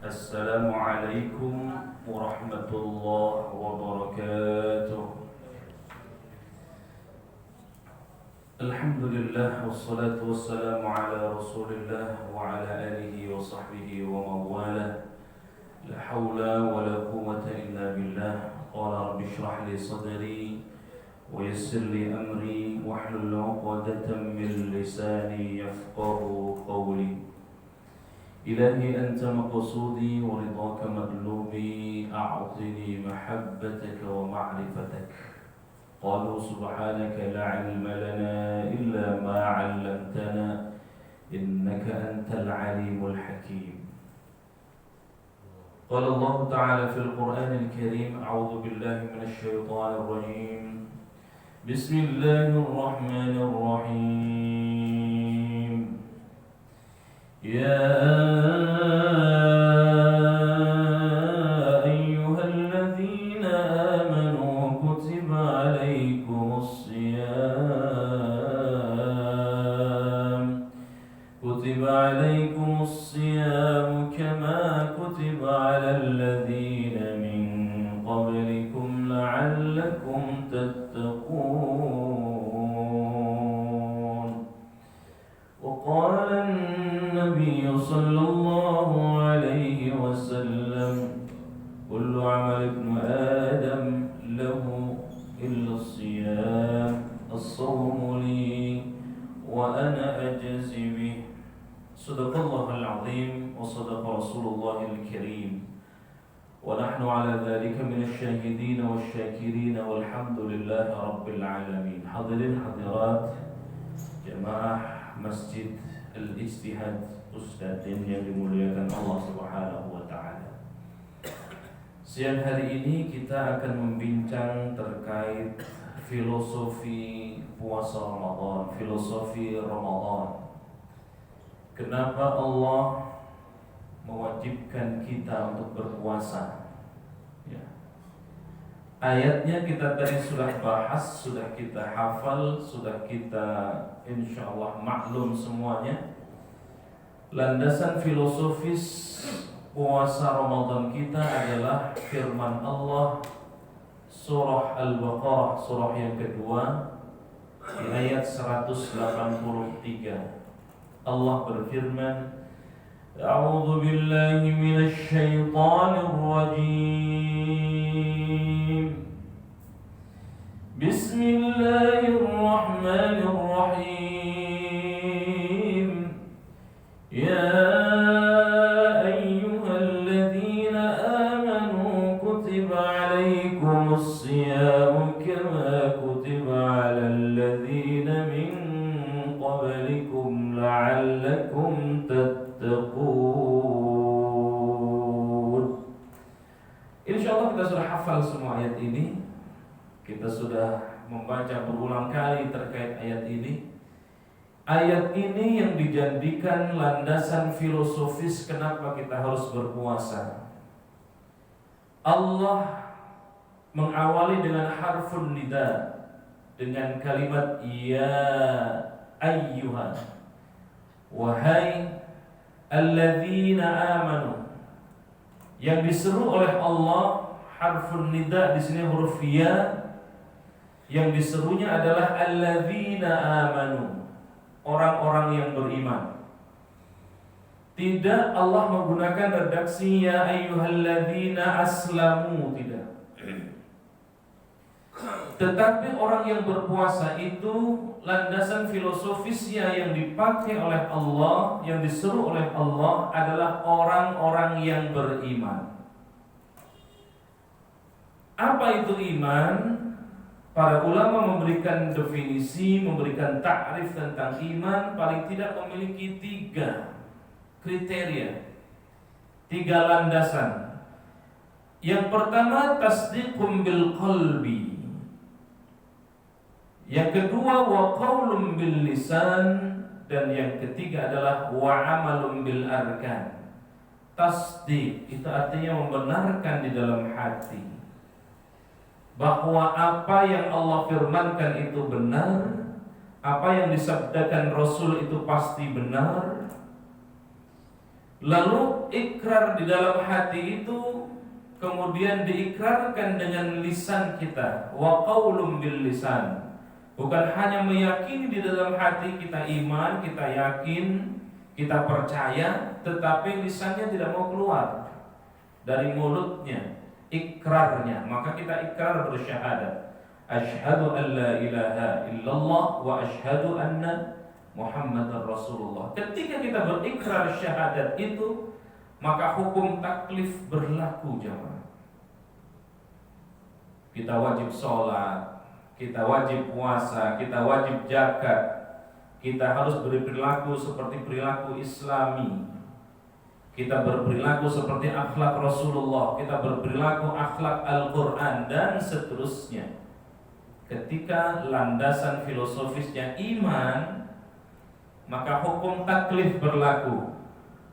Assalamualaikum warahmatullahi wabarakatuh. Alhamdulillah wassalatu wassalamu ala Rasulillah wa ala alihi wa sahbihi wa mawala. La hawla wa la quwwata illa billah. Qala rabbi shrah li sadri wa yassir li amri wahlul 'uqdatam min lisani yafqahu qawli. إلهي أنت مقصودي ورضاك مطلوبي أعطني محبتك ومعرفتك. قالوا سبحانك لا علم لنا إلا ما علمتنا إنك أنت العليم الحكيم. قال الله تعالى في القرآن الكريم أعوذ بالله من الشيطان الرجيم بسم الله الرحمن الرحيم. يا أيها الذين آمنوا كتب عليكم الصيام كما كتب على الذين من قبلكم لعلكم تتقون. وقال النبي صلى الله عليه وسلم كل عمل ابن آدم له إلا الصيام الصوم لي وأنا أجزي به. صدق الله العظيم وصدق رسول الله الكريم ونحن على ذلك من الشاهدين والشاكرين والحمد لله رب العالمين. Hadirin hadirat jemaah Masjid Al-Ijtihad Ustadzin yang dimuliakan Allah Subhanahu wa Ta'ala. Siang hari ini kita akan membincang terkait filosofi puasa Ramadan, filosofi Ramadan. Kenapa Allah mewajibkan kita untuk berpuasa? Ya. Ayatnya kita tadi sudah bahas, sudah kita hafal, sudah kita insyaallah maklum semuanya. Landasan filosofis puasa Ramadan kita adalah firman Allah surah Al-Baqarah, surah yang kedua di ayat 183. Allah berfirman, A'udzu billahi minasy syaithanir rajim. Bismillahirrahmanirrahim. Ya ayyuhalladzina amanu kutiba 'alaikumus syiyamu kama kutiba 'alal ladzina min qablikum la'allakum tattaqun. Insyaallah kita sudah hafal semua ayat ini. Kita sudah membaca berulang kali terkait ayat ini. Ayat ini yang dijadikan landasan filosofis kenapa kita harus berpuasa. Allah mengawali dengan harfun nida, dengan kalimat ya ayyuhan, wahai alladzina amanu. Yang diseru oleh Allah harfun nida di sini huruf ya. Yang diserunya adalah alladzina amanu, orang-orang yang beriman. Tidak Allah menggunakan redaksi ya ayyuhalladzina aslamu, tidak. Tetapi orang yang berpuasa itu landasan filosofisnya yang dipakai oleh Allah, yang diseru oleh Allah adalah orang-orang yang beriman. Apa itu iman? Para ulama memberikan definisi, memberikan takrif tentang iman, paling tidak memiliki 3 kriteria, 3 landasan. Yang pertama tasdiqum bil qalbi. Yang kedua wa qaulun bil lisan, dan yang ketiga adalah wa amalun bil arkan. Tasdiq itu artinya membenarkan di dalam hati bahwa apa yang Allah firmankan itu benar, apa yang disabdakan Rasul itu pasti benar. Lalu ikrar di dalam hati itu kemudian diikrarkan dengan lisan kita, wa qaulun bil lisan. Bukan hanya meyakini di dalam hati kita iman, kita yakin, kita percaya, tetapi lisannya tidak mau keluar dari mulutnya, ikrarnya. Maka kita ikrar bersyahadat, asyhadu an la ilaha illallah wa asyhadu anna Muhammadar Rasulullah. Ketika kita berikrar syahadat itu, maka hukum taklif berlaku jemaah. Kita wajib sholat, kita wajib puasa, kita wajib zakat, kita harus berperilaku seperti perilaku Islami, kita berperilaku seperti akhlak Rasulullah, kita berperilaku akhlak Al-Quran dan seterusnya. Ketika landasan filosofisnya iman, maka hukum taklif berlaku.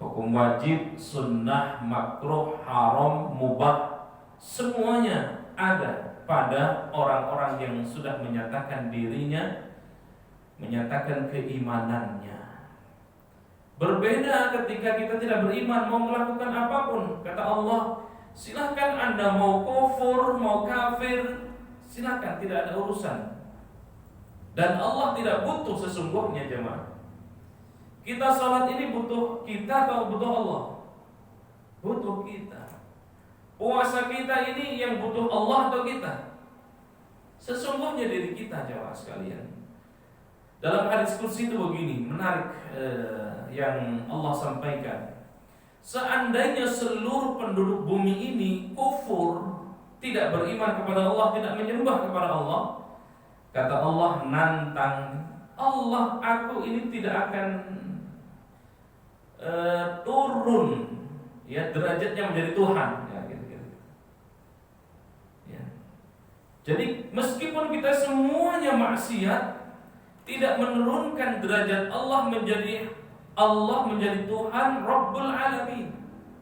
Hukum wajib, sunnah, makruh, haram, mubah, semuanya ada pada orang-orang yang sudah menyatakan dirinya, menyatakan keimanannya. Berbeda ketika kita tidak beriman, mau melakukan apapun. Kata Allah, silahkan Anda mau kufur, mau kafir, silahkan, tidak ada urusan. Dan Allah tidak butuh sesungguhnya jemaah. Kita sholat ini butuh kita atau butuh Allah? Butuh kita. Puasa kita ini yang butuh Allah atau kita? Sesungguhnya diri kita jemaah sekalian. Dalam hadis qudsi itu begini, menarik yang Allah sampaikan. Seandainya seluruh penduduk bumi ini kufur, tidak beriman kepada Allah, tidak menyembah kepada Allah, kata Allah, nantang Allah, aku ini tidak akan turun ya derajatnya menjadi Tuhan ya, gitu. Ya. Jadi meskipun kita semuanya maksiat, tidak menurunkan derajat Allah menjadi Tuhan Rabbul Alamin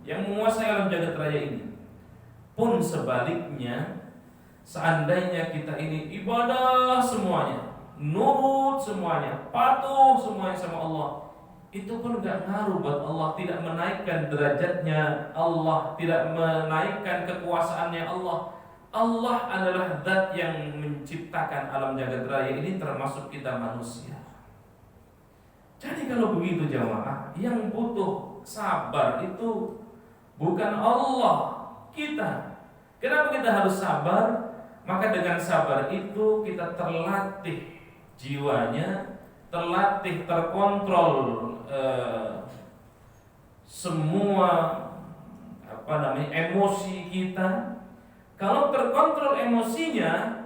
yang menguasai alam jagat raya ini. Pun sebaliknya, seandainya kita ini ibadah semuanya, nurut semuanya, patuh semuanya sama Allah, itu pun gak ngaruh buat Allah, tidak menaikkan derajatnya Allah, tidak menaikkan kekuasaannya Allah. Allah adalah zat yang menciptakan alam jagat raya ini, termasuk kita manusia. Jadi kalau begitu jamaah, yang butuh sabar itu bukan Allah, kita. Kenapa kita harus sabar? Maka dengan sabar itu kita terlatih jiwanya, terlatih, terkontrol semua emosi kita. Kalau terkontrol emosinya,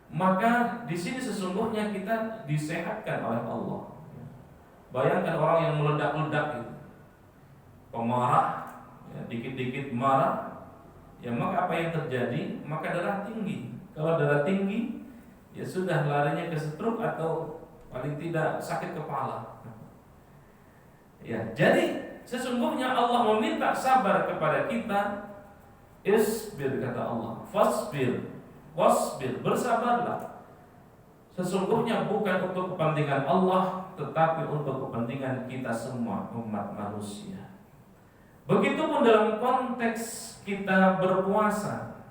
maka di sini sesungguhnya kita disehatkan oleh Allah. Bayangkan orang yang meledak-ledak itu, pemarah, ya, dikit-dikit marah, ya maka apa yang terjadi? Maka darah tinggi. Kalau darah tinggi, ya sudah larinya ke stroke atau paling tidak sakit kepala. Ya, jadi sesungguhnya Allah meminta sabar kepada kita. Isbir, kata Allah, fasbir, wasbir, bersabarlah. Sesungguhnya bukan untuk kepentingan Allah, tetapi untuk kepentingan kita semua umat manusia. Begitupun dalam konteks kita berpuasa,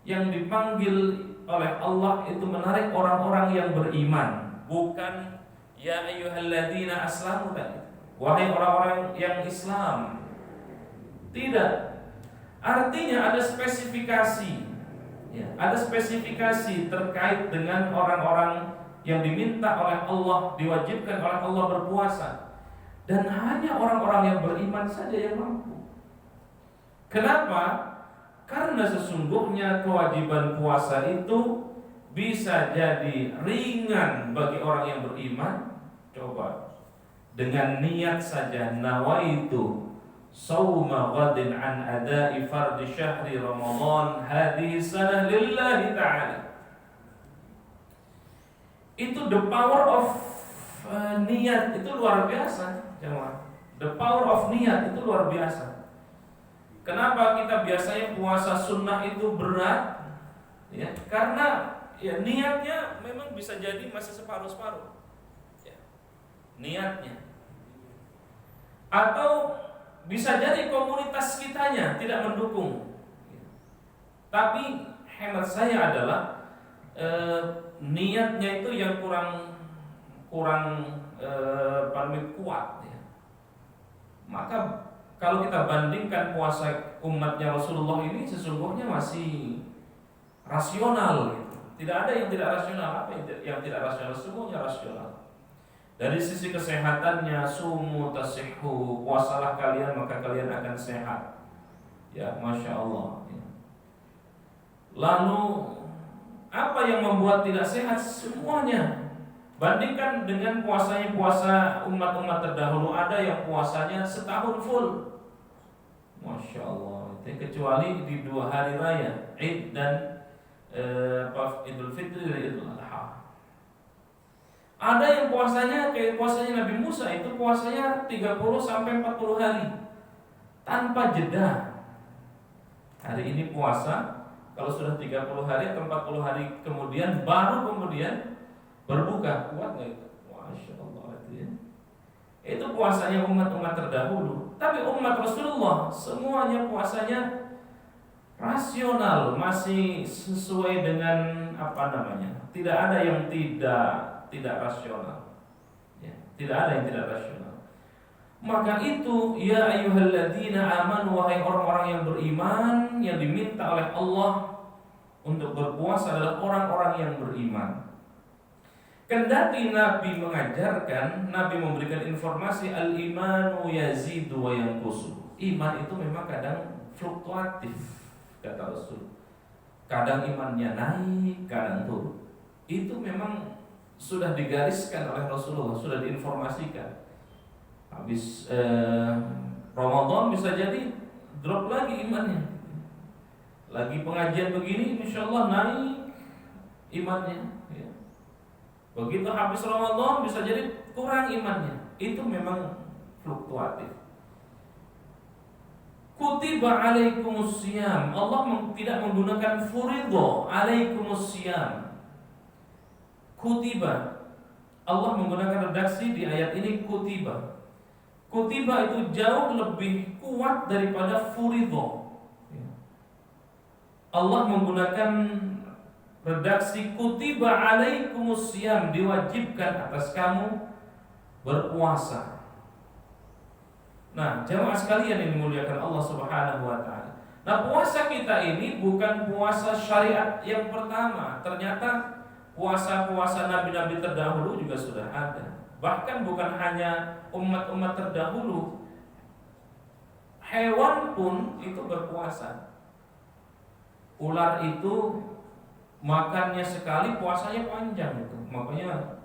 yang dipanggil oleh Allah itu menarik orang-orang yang beriman, bukan ya ayyuhalladzina aslamu tadi, wahai orang-orang yang Islam. Tidak. Artinya ada spesifikasi, ya, ada spesifikasi terkait dengan orang-orang yang diminta oleh Allah, diwajibkan oleh Allah berpuasa, dan hanya orang-orang yang beriman saja yang mampu. Kenapa? Karena sesungguhnya kewajiban puasa itu bisa jadi ringan bagi orang yang beriman. Coba dengan niat saja, nawaitu sauma ghadin an ada'i fardhi syahri Ramadan hadhihi sanah lillahi ta'ala. Itu the power of niat itu luar biasa, jemaah. The power of niat itu luar biasa. Kenapa kita biasanya puasa sunnah itu berat? Ya, karena ya niatnya memang bisa jadi masih separuh-separuh. Ya, niatnya. Atau bisa jadi komunitas kitanya tidak mendukung. Tapi hemat saya adalah niatnya itu yang kurang paling kuat ya. Maka kalau kita bandingkan puasa umatnya Rasulullah ini sesungguhnya masih rasional gitu. Tidak ada yang tidak rasional. Apa yang tidak rasional? Semuanya rasional. Dari sisi kesehatannya, sumu tasihhu, puasalah kalian maka kalian akan sehat. Ya, Masya Allah ya. Lalu apa yang membuat tidak sehat? Semuanya. Bandingkan dengan puasa umat-umat terdahulu, ada yang puasanya setahun full. Masya Allah. Kecuali di 2 hari raya, Id dan Idul Fitri dan Idul Adha. Ada yang puasanya kayak puasanya Nabi Musa, itu puasanya 30 sampai 40 hari tanpa jeda. Hari ini puasa, kalau sudah 30 hari atau 40 hari kemudian baru kemudian berbuka. Kuat nggak itu? Masya Allah itu ya. Itu puasanya umat-umat terdahulu. Tapi umat Rasulullah semuanya puasanya rasional, masih sesuai dengan tidak ada yang tidak rasional ya, tidak ada yang tidak rasional. Maka itu ya ayyuhalladzina amanu, wahai orang-orang yang beriman, yang diminta oleh Allah untuk berpuasa adalah orang-orang yang beriman. Kendati Nabi mengajarkan, Nabi memberikan informasi al-imanu yazidu wa yanqusu. Iman itu memang kadang fluktuatif, kata Rasul. Kadang imannya naik, kadang turun. Itu memang sudah digariskan oleh Rasulullah, sudah diinformasikan. Habis Ramadan bisa jadi drop lagi imannya. Lagi pengajian begini, insya Allah naik imannya. Ya. Begitu habis Ramadan bisa jadi kurang imannya. Itu memang fluktuatif. Kutiba alaikumusiyam. Allah tidak menggunakan furidho, alaikumusiyam. Kutiba. Allah menggunakan redaksi di ayat ini kutiba. Kutiba itu jauh lebih kuat daripada furidho. Allah menggunakan redaksi kutiba alaikumusiyam, diwajibkan atas kamu berpuasa. Nah, jamaah sekalian yang dimuliakan Allah Subhanahu wa taala. Nah, puasa kita ini bukan puasa syariat yang pertama. Ternyata puasa-puasa nabi-nabi terdahulu juga sudah ada. Bahkan bukan hanya umat-umat terdahulu, hewan pun itu berpuasa. Ular itu makannya sekali, puasanya panjang itu. Makanya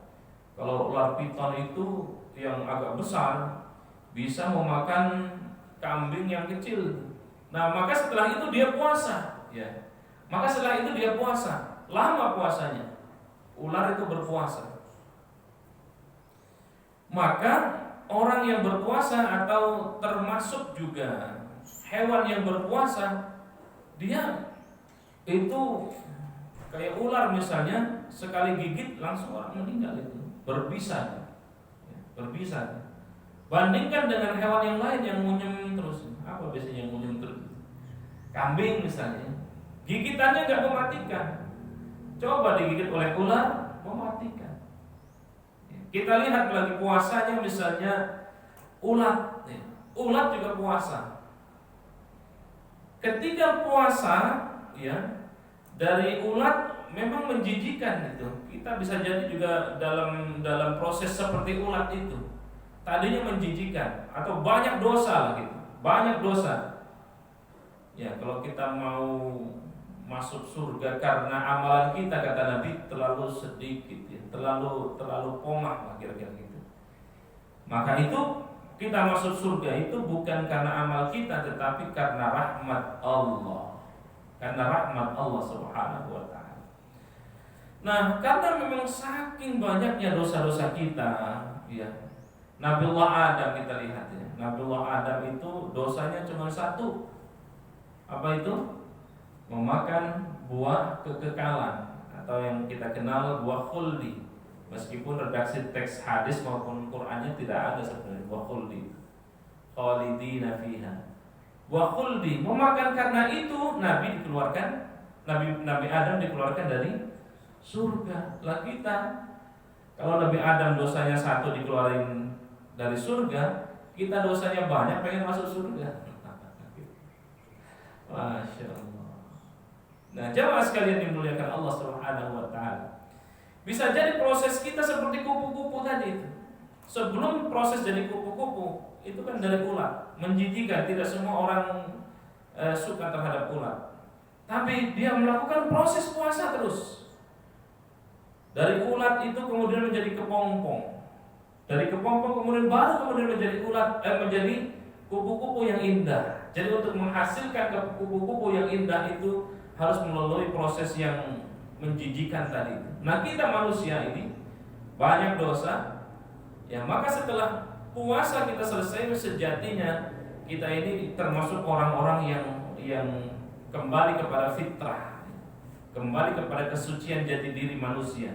kalau ular piton itu yang agak besar bisa memakan kambing yang kecil. Nah, maka setelah itu dia puasa, ya. Maka setelah itu dia puasa, lama puasanya. Ular itu berpuasa. Maka orang yang berpuasa atau termasuk juga hewan yang berpuasa, dia itu kayak ular misalnya, sekali gigit langsung orang meninggal itu, berbisa. Bandingkan dengan hewan yang lain yang ngunyem terus. Apa biasanya yang ngunyem terus? Kambing misalnya, gigitannya nggak mematikan. Coba digigit oleh ular, mematikan. Kita lihat lagi puasanya misalnya ulat. Ulat juga puasa. Ketika puasa, ya, dari ulat memang menjijikan itu. Kita bisa jadi juga dalam proses seperti ulat itu. Tadinya menjijikan atau banyak dosa gitu. Banyak dosa. Ya, kalau kita mau masuk surga karena amalan kita, kata Nabi, terlalu sedikit ya, terlalu pomah lah kira-kira gitu. Maka itu kita masuk surga itu bukan karena amal kita, tetapi karena rahmat Allah. Karena rahmat Allah Subhanahu wa taala. Nah, karena memang saking banyaknya dosa-dosa kita, ya. Nabiullah Adam kita lihat ya. Nabiullah Adam itu dosanya cuma satu. Apa itu? Memakan buah kekekalan atau yang kita kenal buah khuldi. Meskipun redaksi teks hadis maupun Qur'annya tidak ada sebenarnya buah khuldi. khalidina fiha wa khuldi. Memakan karena itu Nabi dikeluarkan, Nabi Adam dikeluarkan dari surga. Lah kita, kalau Nabi Adam dosanya 1 dikeluarin dari surga, kita dosanya banyak pengen masuk surga. Masya Allah. Nah, jamaah sekalian dimuliakan Allah Subhanahu wa taala. Bisa jadi proses kita seperti kupu-kupu tadi itu. Sebelum proses jadi kupu-kupu, itu kan dari ulat, menjijikan, tidak semua orang suka terhadap ulat. Tapi dia melakukan proses puasa terus. Dari ulat itu kemudian menjadi kepompong. Dari kepompong kemudian menjadi ulat, menjadi kupu-kupu yang indah. Jadi untuk menghasilkan kupu-kupu yang indah itu harus melalui proses yang menjijikan tadi. Nah, kita manusia ini banyak dosa. Ya, maka setelah puasa kita selesai, sejatinya kita ini termasuk orang-orang yang kembali kepada fitrah, kembali kepada kesucian jati diri manusia.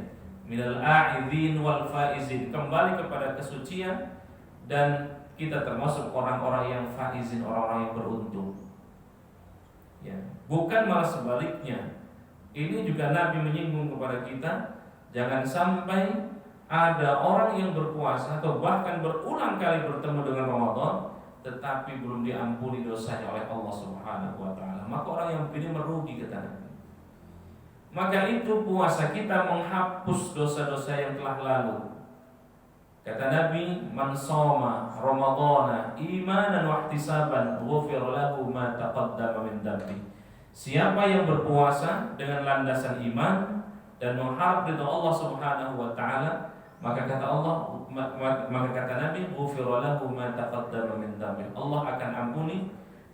Minal a'idhin wal faizin, kembali kepada kesucian, dan kita termasuk orang-orang yang faizin, orang-orang yang beruntung. Ya, bukan malah sebaliknya. Ini juga Nabi menyinggung kepada kita, jangan sampai ada orang yang berpuasa atau bahkan berulang kali bertemu dengan Ramadan tetapi belum diampuni dosanya oleh Allah Subhanahu wa taala. Maka orang yang begini merugi, kata Nabi. Maka itu puasa kita menghapus dosa-dosa yang telah lalu. Kata Nabi, man shoma ramadhana imanan wa ihtisaban ghufira lahu ma taqaddama min dhanbi. Siapa yang berpuasa dengan landasan iman dan mengharap ridha Allah Subhanahu wa taala, maka kata Allah, maka kata Nabi, ghufira lahu ma taqaddama min dhanbi. Allah akan ampuni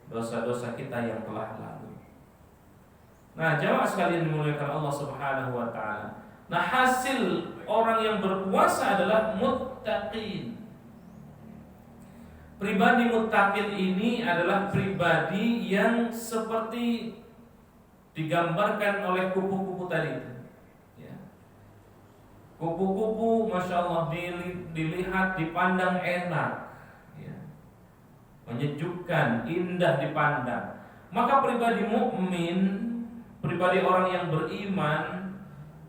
dosa-dosa kita yang telah lalu. Nah, jamaah sekalian dimuliakan Allah Subhanahu wa taala. Nah, hasil orang yang berpuasa adalah muttaqin. Pribadi muttaqin ini adalah pribadi yang seperti digambarkan oleh kupu-kupu tadi. Ya. Kupu-kupu, masya Allah, dilihat, dipandang enak, ya. Menyejukkan, indah dipandang. Maka pribadi mukmin, pribadi orang yang beriman,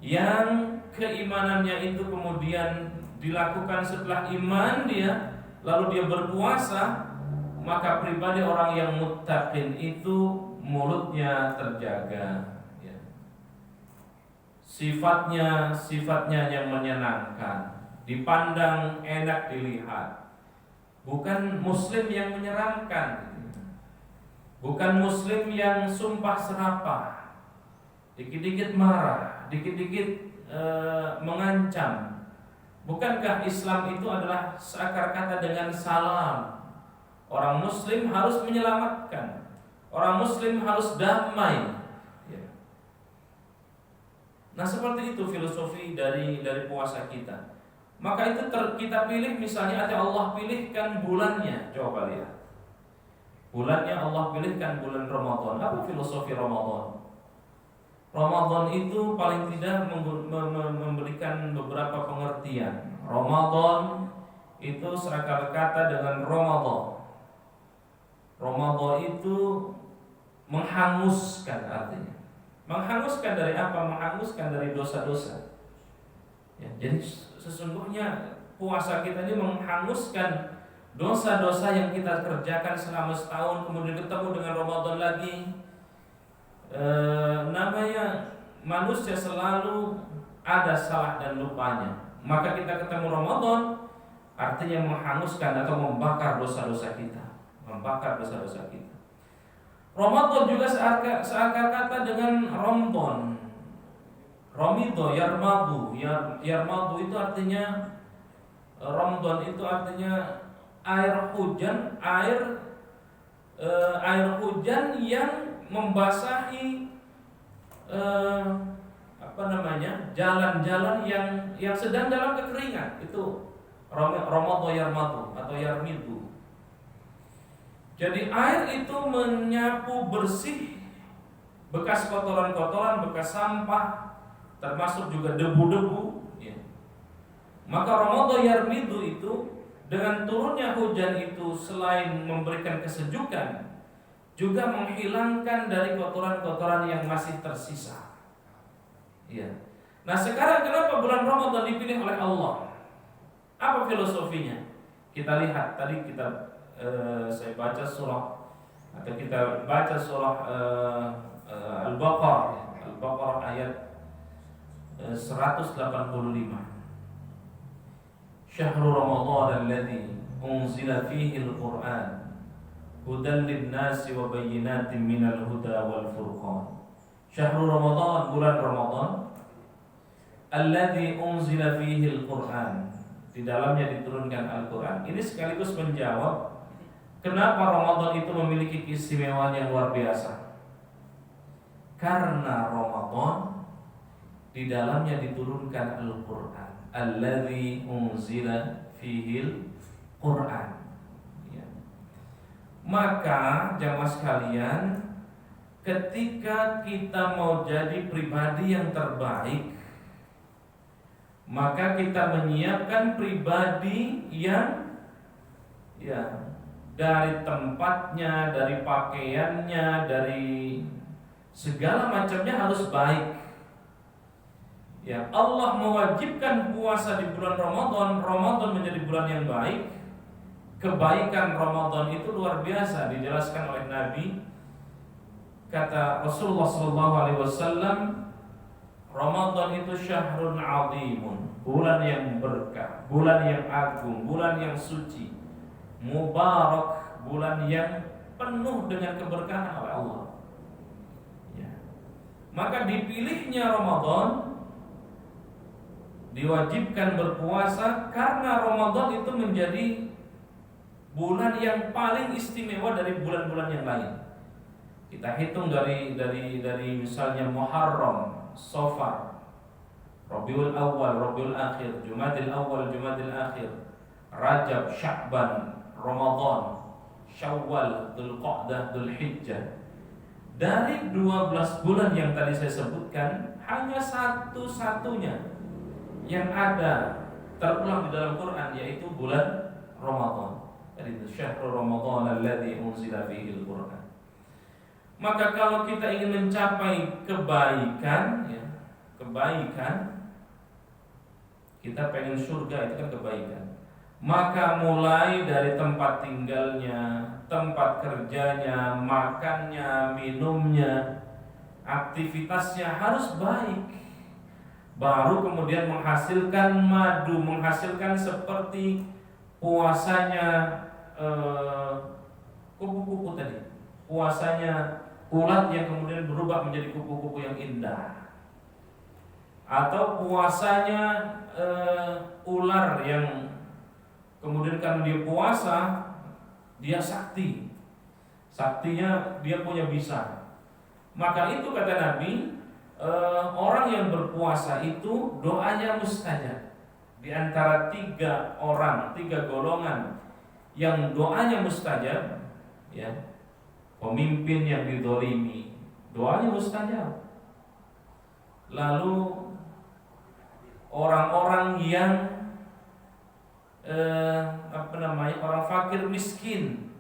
yang keimanannya itu kemudian dilakukan setelah iman dia, lalu dia berpuasa, maka pribadi orang yang muttaqin itu mulutnya terjaga, ya. Sifatnya yang menyenangkan, dipandang enak dilihat. Bukan muslim yang menyeramkan, bukan muslim yang sumpah serapah, dikit-dikit marah, dikit-dikit mengancam. Bukankah Islam itu adalah seakar kata dengan salam? Orang muslim harus menyelamatkan, orang muslim harus damai, ya. Nah, seperti itu filosofi dari puasa kita. Maka itu kita pilih, misalnya ada Allah pilihkan bulannya. Coba lihat, bulannya Allah pilihkan bulan Ramadan. Apa filosofi Ramadan? Ramadan itu paling tidak memberikan beberapa pengertian. Ramadan itu seakar kata dengan Ramadan. Ramadan itu menghanguskan, artinya menghanguskan dari apa? Menghanguskan dari dosa-dosa, ya. Jadi sesungguhnya puasa kita ini menghanguskan dosa-dosa yang kita kerjakan selama setahun, kemudian ketemu dengan Ramadan lagi. Namanya manusia selalu ada salah dan lupanya. Maka kita ketemu Ramadan artinya menghanguskan atau membakar dosa-dosa kita, membakar dosa-dosa kita. Ramadan juga seakar kata dengan Ramadan. Ramido, yarmadu, yarmadu itu artinya, Ramadan itu artinya air hujan, air hujan yang membasahi jalan-jalan yang sedang dalam kekeringan. Itu Ramadan yarmadu atau yarmidu. Jadi air itu menyapu bersih bekas kotoran-kotoran, bekas sampah, termasuk juga debu-debu, ya. Maka Ramadan yarmidu itu Dengan turunnya hujan itu selain memberikan kesejukan, juga menghilangkan dari kotoran-kotoran yang masih tersisa. Ya. Nah, sekarang kenapa bulan Ramadan dipilih oleh Allah? Apa filosofinya? Kita lihat tadi saya baca surah atau kita baca surah Al-Baqarah, Al-Baqarah ayat 185. Syahrul Ramadan alladzi unzila fihi al-Qur'an hudan lin-nasi wa bayyinatin minal huda wal furqan. Syahrul Ramadan, bulan Ramadan, alladzi unzila fihi al-Qur'an, di dalamnya diturunkan Al-Qur'an. Ini sekaligus menjawab kenapa Ramadan itu memiliki keistimewaan yang luar biasa. Karena Ramadan di dalamnya diturunkan Al-Qur'an, alladzi unzila fihi al-Qur'an. Maka jamaah sekalian, ketika kita mau jadi pribadi yang terbaik, maka kita menyiapkan pribadi yang dari tempatnya, dari pakaiannya, dari segala macamnya harus baik. Ya, Allah mewajibkan puasa di bulan Ramadan. Ramadan menjadi bulan yang baik. Kebaikan Ramadan itu luar biasa, dijelaskan oleh Nabi. Kata Rasulullah SAW, Ramadan itu syahrun azimun, bulan yang berkah, bulan yang agung, bulan yang suci, mubarak, bulan yang penuh dengan keberkahan oleh Allah. Ya. Maka dipilihnya Ramadan, diwajibkan berpuasa karena Ramadan itu menjadi bulan yang paling istimewa dari bulan-bulan yang lain. Kita hitung dari misalnya Muharram, Safar, Rabiul Awal, Rabiul Akhir, Jumadil Awal, Jumadil Akhir, Rajab, Sya'ban, Ramadan, Syawal, Dzulqa'dah, Dzulhijjah. Dari 12 bulan yang tadi saya sebutkan, hanya satu-satunya yang ada terulang di dalam Quran, yaitu bulan Ramadan. Itu syahrul Ramadan alladzi unzila fihi al-Qur'an. Maka kalau kita ingin mencapai kebaikan, kita pengen surga, itu kan kebaikan. Maka mulai dari tempat tinggalnya, tempat kerjanya, makannya, minumnya, aktivitasnya harus baik. Baru kemudian menghasilkan madu, menghasilkan seperti puasanya kupu-kupu tadi, puasanya ulat yang kemudian berubah menjadi kupu-kupu yang indah, atau puasanya ular yang kemudian karena dia puasa, dia saktinya dia punya bisa. Maka itu kata Nabi, orang yang berpuasa itu doanya mustajab. Di antara 3 golongan yang doanya mustajab, ya, pemimpin yang didolimi, doanya mustajab. Lalu orang-orang yang orang fakir miskin,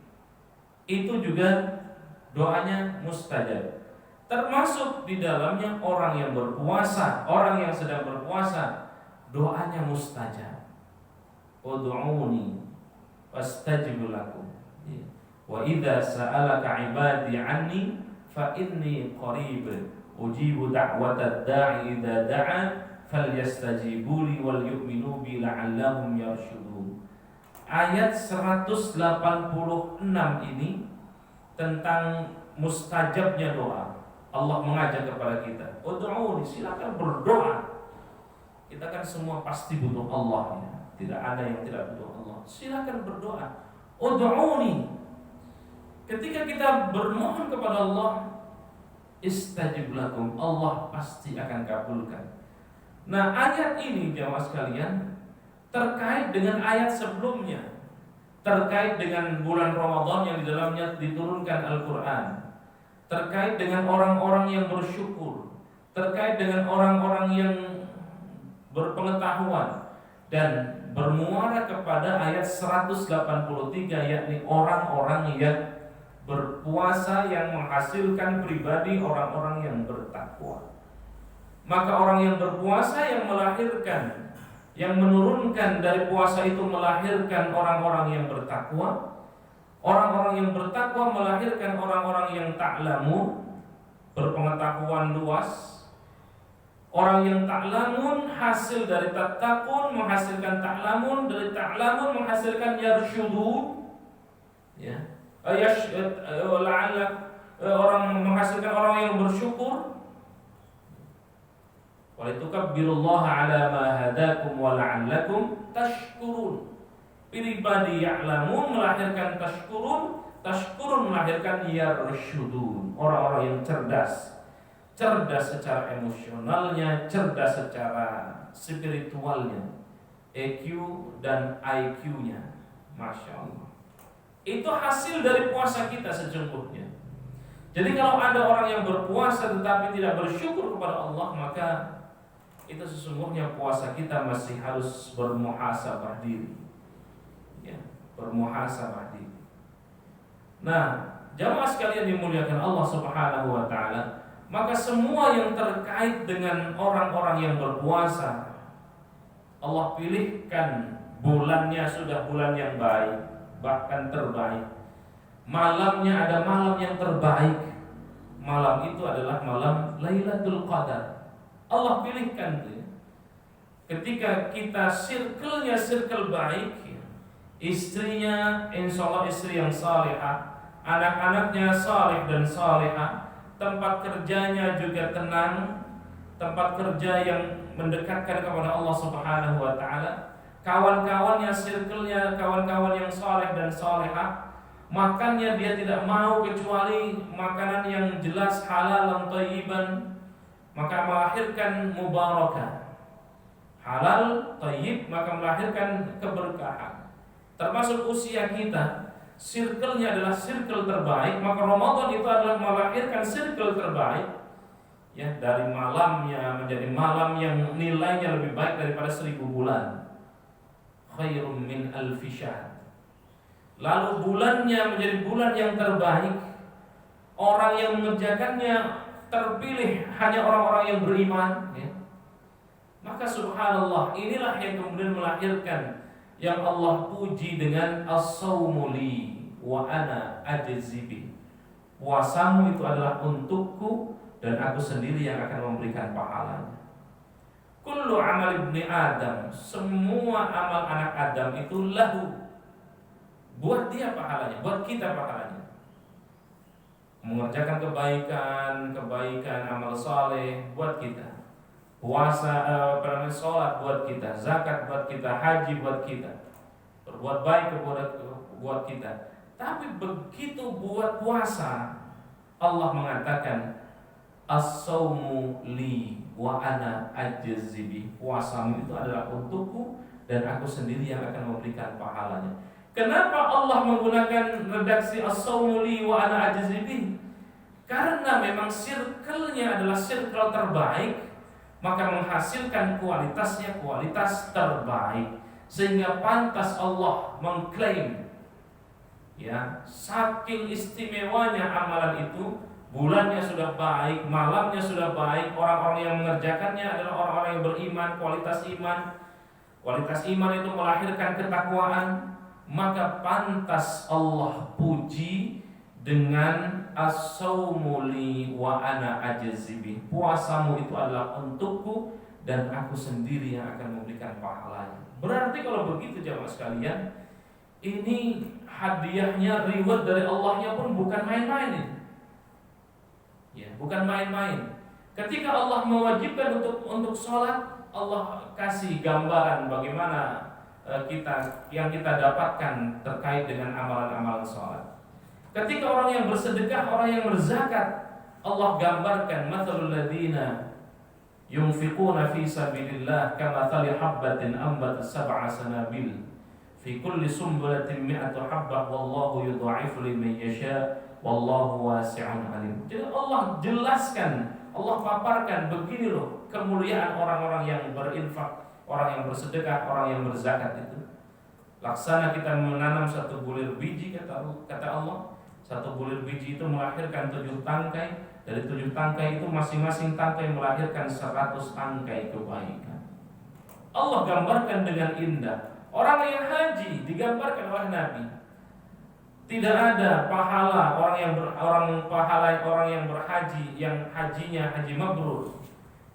itu juga doanya mustajab. Termasuk di dalamnya orang yang berpuasa, orang yang sedang berpuasa, doanya mustajab. Ud'uni fastajib lakum. Wa idza sa'alaka 'ibadi 'anni fa inni qarib ujibu da'watad da'i idza da'a falyastajibu li wal yu'minu bi la'allahum yarshudun. Ayat 186 ini tentang mustajabnya doa. Allah mengajak kepada kita, ud'uni, silakan berdoa. Kita kan semua pasti butuh Allah, ya. Tidak ada yang tidak butuh Allah. Silakan berdoa. Ud'uni. Ketika kita bermohon kepada Allah, istajib lakum, Allah pasti akan kabulkan. Nah, ayat ini jamaah sekalian terkait dengan ayat sebelumnya, terkait dengan bulan Ramadan yang di dalamnya diturunkan Al-Quran, terkait dengan orang-orang yang bersyukur, terkait dengan orang-orang yang berpengetahuan, dan bermuara kepada ayat 183, yakni orang-orang yang berpuasa yang menghasilkan pribadi orang-orang yang bertakwa. Maka orang yang berpuasa yang melahirkan, yang menurunkan dari puasa itu melahirkan orang-orang yang bertakwa. Orang-orang yang bertakwa melahirkan orang-orang yang ta'lamun, berpengetahuan luas. Orang yang ta'lamun hasil dari tattaqun menghasilkan ta'lamun, dari ta'lamun menghasilkan yarsyudun, ya. Orang menghasilkan orang yang bersyukur. Walitukabbirullaha ala ma hadakum wa la'allakum tashkurun. Pribadi ya'lamun melahirkan tashkurun, tashkurun melahirkan yarsyudun, orang-orang yang cerdas. Cerdas secara emosionalnya, cerdas secara spiritualnya, EQ dan IQ-nya. Masya Allah. Itu hasil dari puasa kita sesungguhnya. Jadi kalau ada orang yang berpuasa tetapi tidak bersyukur kepada Allah, maka itu sesungguhnya puasa kita masih harus bermuhasabah diri, ya, bermuhasabah diri. Nah, jamaah sekalian dimuliakan Allah Subhanahu wa taala, maka semua yang terkait dengan orang-orang yang berpuasa, Allah pilihkan bulannya sudah bulan yang baik, bahkan terbaik. Malamnya ada malam yang terbaik. Malam itu adalah malam Lailatul Qadar. Allah pilihkan itu. Ketika kita circle-nya circle baik, istrinya insya Allah istri yang salihah, anak-anaknya salih dan salihah, tempat kerjanya juga tenang, tempat kerja yang mendekatkan kepada Allah Subhanahu wa taala, kawan-kawannya, circle-nya kawan-kawan yang saleh dan salihah, makannya dia tidak mau kecuali makanan yang jelas halal dan thayyiban, maka melahirkan mubarakah. Halal, thayyib, maka melahirkan keberkahan. Termasuk usia kita, circle-nya adalah circle terbaik, maka Ramadan itu adalah melahirkan circle terbaik. Ya, dari malamnya menjadi malam yang nilainya lebih baik daripada 1000 bulan. Khairum min alfi syahr. Lalu bulannya menjadi bulan yang terbaik. Orang yang mengerjakannya terpilih hanya orang-orang yang beriman, ya. Maka subhanallah, inilah yang kemudian melahirkan yang Allah puji dengan as-sawmu li wa ana ajzi bi. Puasamu itu adalah untukku dan aku sendiri yang akan memberikan pahalanya. Kullu amal ibni Adam, semua amal anak Adam itu lahu, buat dia pahalanya, buat kita pahalanya. Mengerjakan kebaikan, amal saleh buat kita. Puasa, sholat buat kita, zakat buat kita, haji buat kita, berbuat baik buat kita. Tapi begitu buat puasa, Allah mengatakan as-sawmu li wa ana ajzi bi. Puasamu itu adalah untukku dan aku sendiri yang akan memberikan pahalanya. Kenapa Allah menggunakan redaksi as-sawmu li wa ana ajzi bi? Karena memang circle-nya adalah circle terbaik, maka menghasilkan kualitasnya kualitas terbaik, sehingga pantas Allah mengklaim, ya, saking istimewanya amalan itu. Bulannya sudah baik, malamnya sudah baik, orang-orang yang mengerjakannya adalah orang-orang yang beriman, kualitas iman. Kualitas iman itu melahirkan ketakwaan, maka pantas Allah puji dengan as-sawmu li wa ana ajzi bi. Puasamu itu adalah untukku dan aku sendiri yang akan memberikan pahalanya. Berarti kalau begitu jamaah sekalian, ini hadiahnya, reward dari Allahnya pun bukan main-main ini. Ya, bukan main-main. Ketika Allah mewajibkan untuk sholat, Allah kasih gambaran bagaimana yang kita dapatkan terkait dengan amalan-amalan sholat. Ketika orang yang bersedekah, orang yang berzakat, Allah gambarkan mathalul ladzina yunfiquna fi sabilillah kamathali habbatin ambat sab'a sanabil fi kulli sumbulatin mi'atu habbah wallahu yudha'ifu liman yasha wallahu wasi'un alim. Jadi Allah jelaskan, Allah paparkan begini loh kemuliaan orang-orang yang berinfak orang yang bersedekah, orang yang berzakat itu. Laksana kita menanam satu bulir biji, kata Allah. Satu bulir biji itu melahirkan 7 tangkai. Dari 7 tangkai itu masing-masing tangkai melahirkan 100 tangkai kebaikan. Allah gambarkan dengan indah. Orang yang haji digambarkan oleh Nabi. Tidak ada pahala orang yang berhaji, yang hajinya haji mabrur.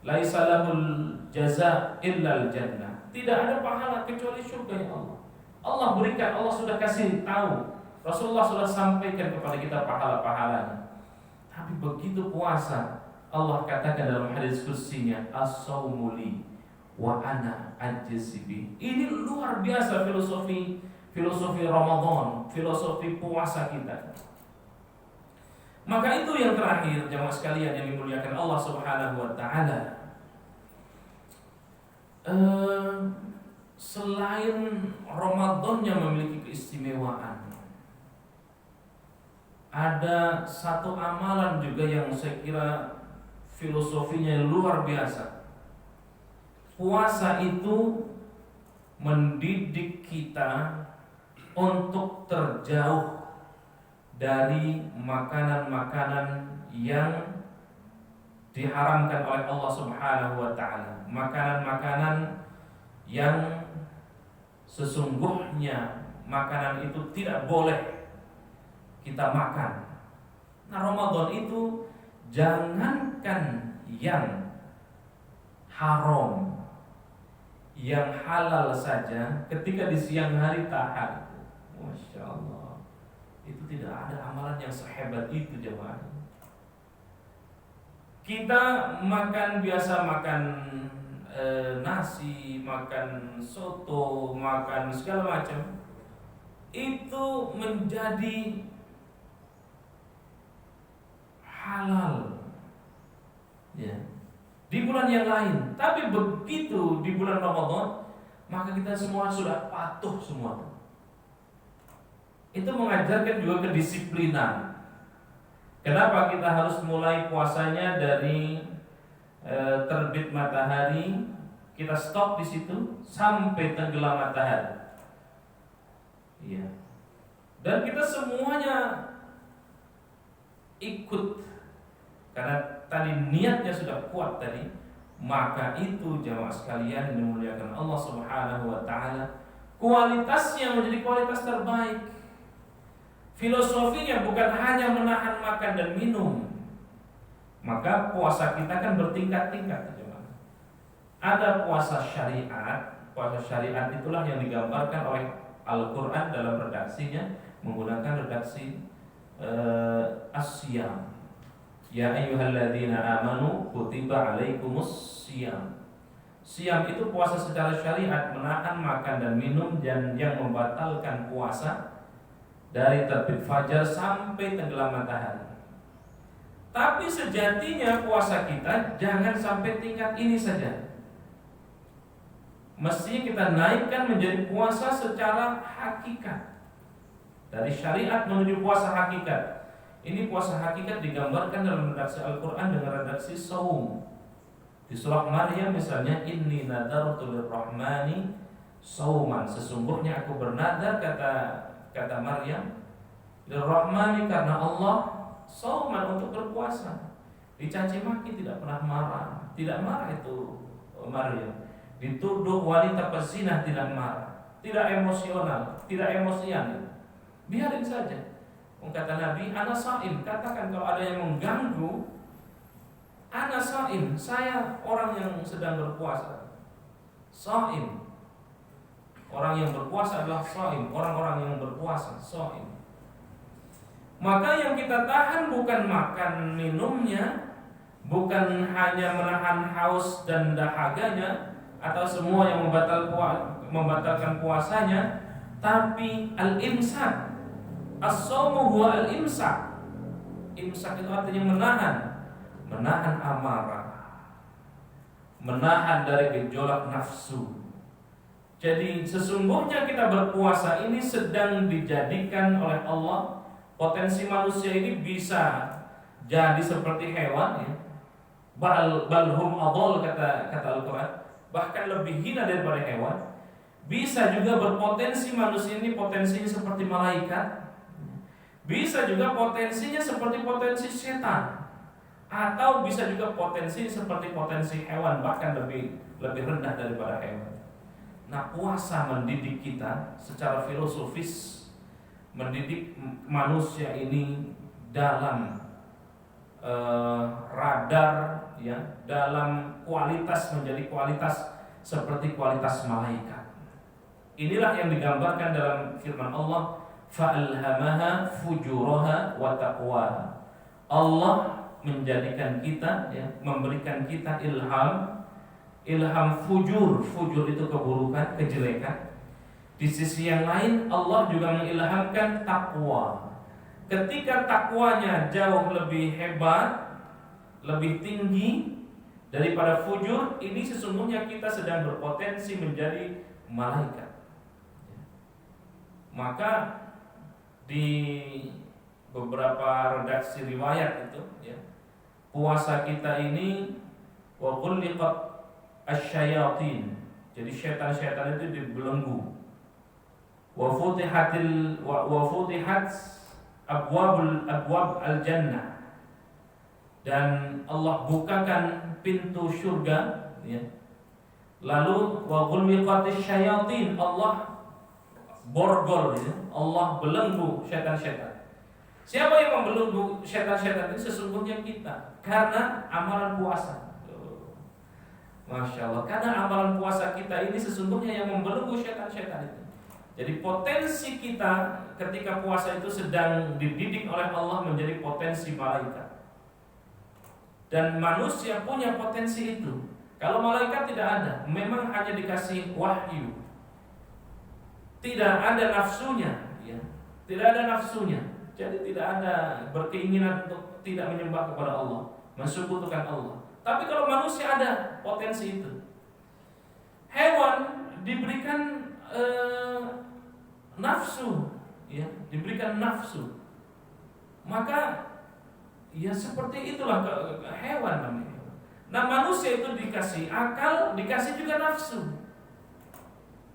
Laisa lahul jaza illal jannah. Tidak ada pahala kecuali surga Allah. Allah berikan, Allah sudah kasih tahu. Rasulullah sudah sampaikan kepada kita pahala-pahalanya. Tapi begitu puasa, Allah katakan dalam hadis kursinya, as-saumu li wa ana ajzi bi. Ini luar biasa filosofi Ramadan, filosofi puasa kita. Maka itu yang terakhir, jemaah sekalian yang dimuliakan Allah Subhanahu wa taala. Selain Ramadan yang memiliki keistimewaan, ada satu amalan juga yang saya kira filosofinya luar biasa. Puasa itu mendidik kita untuk terjauh dari makanan-makanan yang diharamkan oleh Allah Subhanahu wa taala. Makanan-makanan yang sesungguhnya makanan itu tidak boleh kita makan. Nah, Ramadan itu jangankan yang haram, yang halal saja ketika di siang hari tahan. Masya Allah, itu tidak ada amalan yang sehebat itu jemaah. Kita biasa makan nasi, makan soto, makan segala macam, itu menjadi halal ya di bulan yang lain. Tapi begitu di bulan Ramadan, maka kita semua sudah patuh semua. Itu mengajarkan juga kedisiplinan. Kenapa kita harus mulai puasanya dari terbit matahari, kita stop di situ sampai tenggelam matahari. Iya. Dan kita semuanya ikut karena tadi niatnya sudah kuat tadi. Maka itu jamaah sekalian yang dimuliakan Allah Subhanahu wa taala, kualitasnya menjadi kualitas terbaik. Filosofinya bukan hanya menahan makan dan minum. Maka puasa kita kan bertingkat-tingkat. Ada puasa syariat. Puasa syariat itulah yang digambarkan oleh Al-Quran dalam redaksinya, menggunakan redaksi as-siyam. Ya ayyuhalladzina amanu kutiba alaikumus siyam. Siyam itu puasa secara syariat, menahan makan dan minum dan yang membatalkan puasa dari terbit fajar sampai tenggelam matahari. Tapi sejatinya puasa kita jangan sampai tingkat ini saja. Mestinya kita naikkan menjadi puasa secara hakikat. Dari syariat menuju puasa hakikat. Ini puasa hakikat digambarkan dalam redaksi Al-Quran dengan redaksi saum. Di surah Maryam misalnya, inni nadartu lirrahmani sauman. Sesungguhnya aku bernadar, kata Maryam, lirrahmani, karena Allah, sauman, untuk berpuasa. Dicaci maki tidak pernah marah. Tidak marah itu Maryam. Dituduh wanita pezinah tidak marah, tidak emosional, tidak emosian. Biarin saja. Kata Nabi, ana shaim, katakan kalau ada yang mengganggu, ana shaim, saya orang yang sedang berpuasa. Shaim, orang yang berpuasa adalah shaim, orang-orang yang berpuasa shaim. Maka yang kita tahan bukan makan minumnya, bukan hanya menahan haus dan dahaganya atau semua yang membatalkan puasanya, tapi al-imsak. As-shaumu huwa al-imsak. Imsak itu artinya menahan amarah, menahan dari gejolak nafsu. Jadi sesungguhnya kita berpuasa ini sedang dijadikan oleh Allah. Potensi manusia ini bisa jadi seperti hewan ya. Balhum adol, kata Al-Quran. bahkan lebih hina daripada hewan. Bisa juga berpotensi manusia ini potensinya seperti malaikat, bisa juga potensinya seperti potensi setan, atau bisa juga potensi seperti potensi hewan, bahkan lebih rendah daripada hewan. Nah, puasa mendidik kita secara filosofis, mendidik manusia ini dalam radar, ya, dalam kualitas menjadi kualitas seperti kualitas malaikat. Inilah yang digambarkan dalam firman Allah, fa'alhamaha fujuraha wa taqwaha. Allah menjadikan kita, ya, memberikan kita ilham fujur itu keburukan, kejelekan. Di sisi yang lain Allah juga mengilhamkan takwa. Ketika takwanya jauh lebih hebat, lebih tinggi daripada fujur, ini sesungguhnya kita sedang berpotensi menjadi malaikat. Maka di beberapa redaksi riwayat itu, ya, puasa kita ini wa qulliqat asyayatin. Jadi setan-setan itu dibelenggu. Wa futihat abwab al-jannah. Dan Allah bukakan pintu surga, ya. Lalu wa qulliqat asyayatin, Allah borgol, ya, Allah belenggu setan-setan. Siapa yang membelenggu setan-setan ini? Sesungguhnya kita, karena amalan puasa. Masya Allah, karena amalan puasa kita ini sesungguhnya yang membelenggu setan-setan itu. Jadi potensi kita ketika puasa itu sedang dididik oleh Allah menjadi potensi malaikat. Dan manusia punya potensi itu. Kalau malaikat tidak ada, memang hanya dikasih wahyu, tidak ada nafsunya, ya. Tidak ada nafsunya. Jadi tidak ada berkeinginan untuk tidak menyembah kepada Allah, mensekutukan Allah. Tapi kalau manusia ada potensi itu. Hewan diberikan nafsu, ya, diberikan nafsu. Maka ya seperti itulah hewan namanya. Nah, manusia itu dikasih akal, dikasih juga nafsu.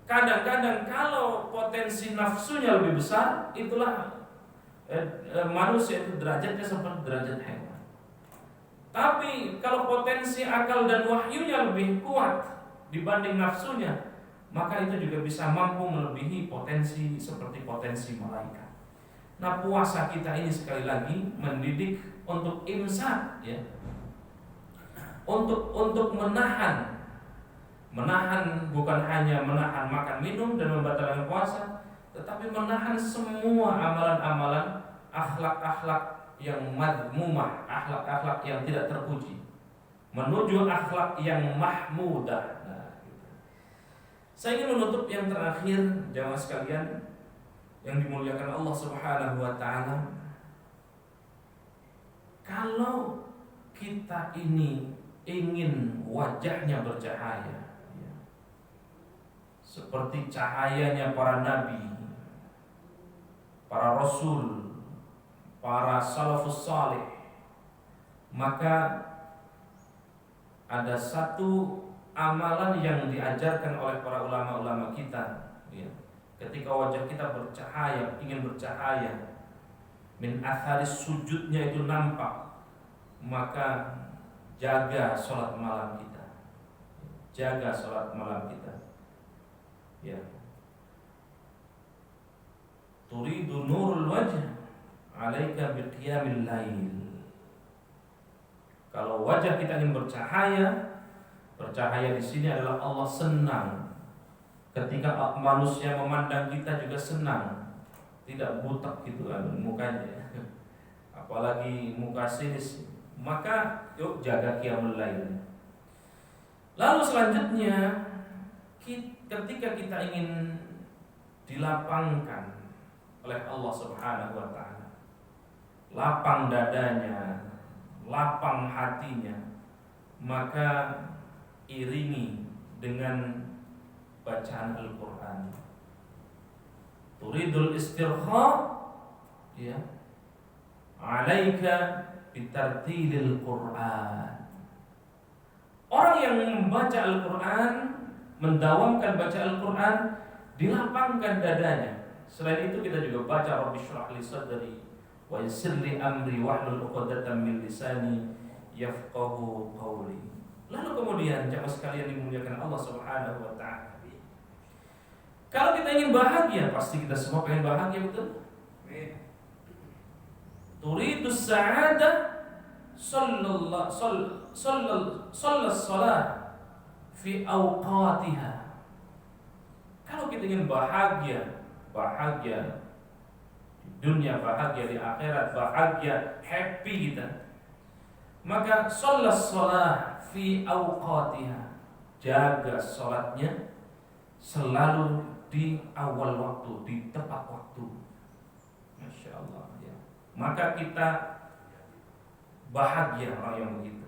Kadang-kadang kalau potensi nafsunya lebih besar, itulah manusia itu derajatnya seperti derajat hewan. Tapi kalau potensi akal dan wahyunya lebih kuat dibanding nafsunya, maka itu juga bisa mampu melebihi potensi seperti potensi malaikat. Nah, puasa kita ini sekali lagi mendidik untuk imsak, ya, untuk menahan bukan hanya menahan makan minum dan membatalkan puasa, tetapi menahan semua amalan-amalan akhlak-akhlak yang madmumah, akhlak-akhlak yang tidak terpuji, menuju akhlak yang mahmudah. Nah, gitu. Saya ingin menutup yang terakhir, jamaah sekalian yang dimuliakan Allah Subhanahu wa taala. Kalau kita ini ingin wajahnya bercahaya, seperti cahayanya para nabi, para rasul, para salafus salih, maka ada satu amalan yang diajarkan oleh para ulama-ulama kita, ya. Ketika wajah kita bercahaya, ingin bercahaya, min atharis sujudnya itu nampak, maka jaga sholat malam kita, jaga sholat malam kita. Ya. Turidu nurul wajh, alaika biqiyamil lail. Kalau wajah kita ingin bercahaya di sini adalah Allah senang. Ketika manusia memandang kita juga senang, tidak butek gitu kan mukanya. Apalagi muka sinis, maka yuk jaga qiyamul lail. Lalu selanjutnya, ketika kita ingin dilapangkan oleh Allah Subhanahu wa taala, lapang dadanya, lapang hatinya, maka iringi dengan bacaan Al-Qur'an. Turidul istirkha, ya, alaika bitartilil Qur'an. Orang yang membaca Al-Quran, mendawamkan baca Al-Quran, dilapangkan dadanya. Selain itu kita juga baca Rabbi shrah li sadri wa yassir li amri wahlul 'uqdatam min lisani yafqahu qawli. Lalu kemudian jemaah sekalian dimuliakan Allah Subhanahu wa taala. Kalau kita ingin bahagia, pasti kita semua pengen bahagia, betul? Turidus sa'adah sallallahu salat fi awqatiha. Kalau kita ingin bahagia di dunia, bahagia di akhirat, bahagia, happy kita, maka salat fi awqatiha. Jaga salatnya selalu di awal waktu, di tepat waktu. Masya Allah ya. Maka kita bahagia orang yang begitu.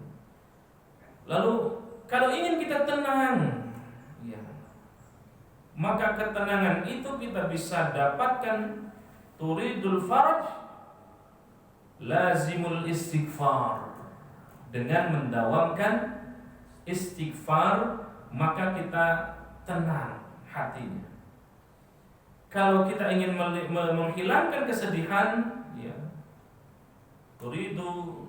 Lalu kalau ingin kita tenang, ya, maka ketenangan itu kita bisa dapatkan turidul faraj lazimul istighfar. Dengan mendawamkan istighfar, maka kita tenang hatinya. Kalau kita ingin menghilangkan kesedihan, ya, turidu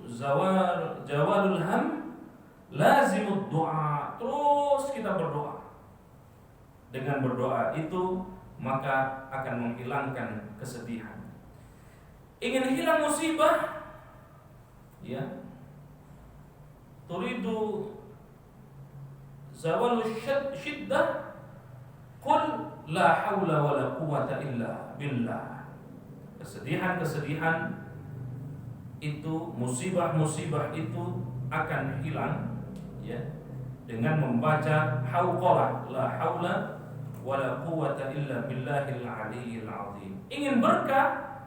jawalul ham lazimud doa. Terus kita berdoa. Dengan berdoa itu maka akan menghilangkan kesedihan. Ingin hilang musibah, ya, turidu zawalul syiddah, qul la haula wala quwwata illa billah. Kesedihan-kesedihan itu, musibah-musibah itu akan hilang, ya, dengan membaca hauqalah la haula wala quwwata illa billahil aliyyil azim. Ingin berkah,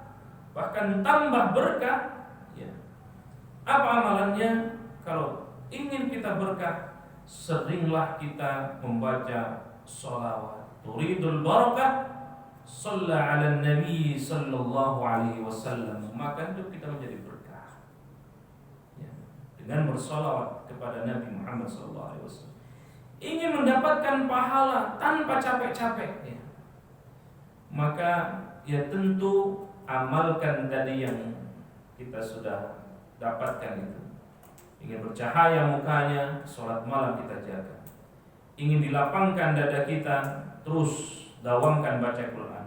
bahkan tambah berkah, ya. Apa amalannya? Kalau ingin kita berkah, seringlah kita membaca sholawat. Turidul barakah, shalla 'alan nabi sallallahu alaihi wasallam. Maka hidup kita menjadi berkah, ya, dengan bersolawat kepada Nabi Muhammad sallallahu alaihi wasallam. Ingin mendapatkan pahala tanpa capek-capek, ya, maka ya tentu amalkan tadi yang kita sudah dapatkan itu. Ingin bercahaya mukanya, sholat malam kita jaga. Ingin dilapangkan dada kita, terus dawamkan baca Quran.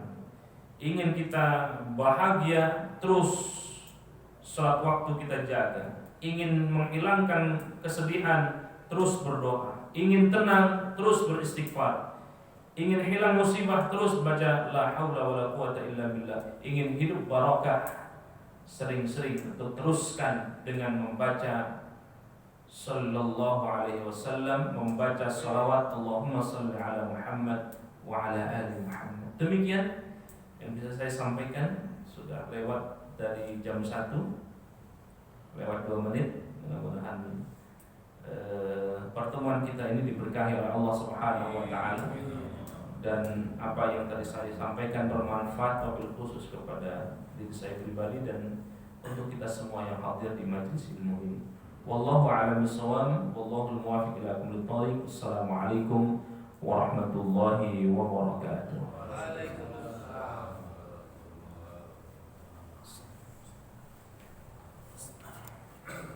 Ingin kita bahagia, terus sholat waktu kita jaga. Ingin menghilangkan kesedihan, terus berdoa. Ingin tenang, terus beristighfar. Ingin hilang musibah, terus baca la haula wala quwwata illa billah. Ingin hidup barakah, sering-sering untuk teruskan dengan membaca sallallahu alaihi wasallam, membaca salawat Allahumma salli ala Muhammad wa ala ali Muhammad. Demikian yang bisa saya sampaikan. Sudah lewat dari jam 1, lewat 2 menit. Mudah-mudahan pertemuan kita ini diberkahi oleh Allah Subhanahu wa taala, dan apa yang tadi saya sampaikan bermanfaat wabil khusus kepada diri saya pribadi dan untuk kita semua yang hadir di majelis ilmu ini. Wallahu a'lam bishawab, wallahu al-muwaffiq ila aqwamit thoriq. Assalamualaikum warahmatullahi wabarakatuh.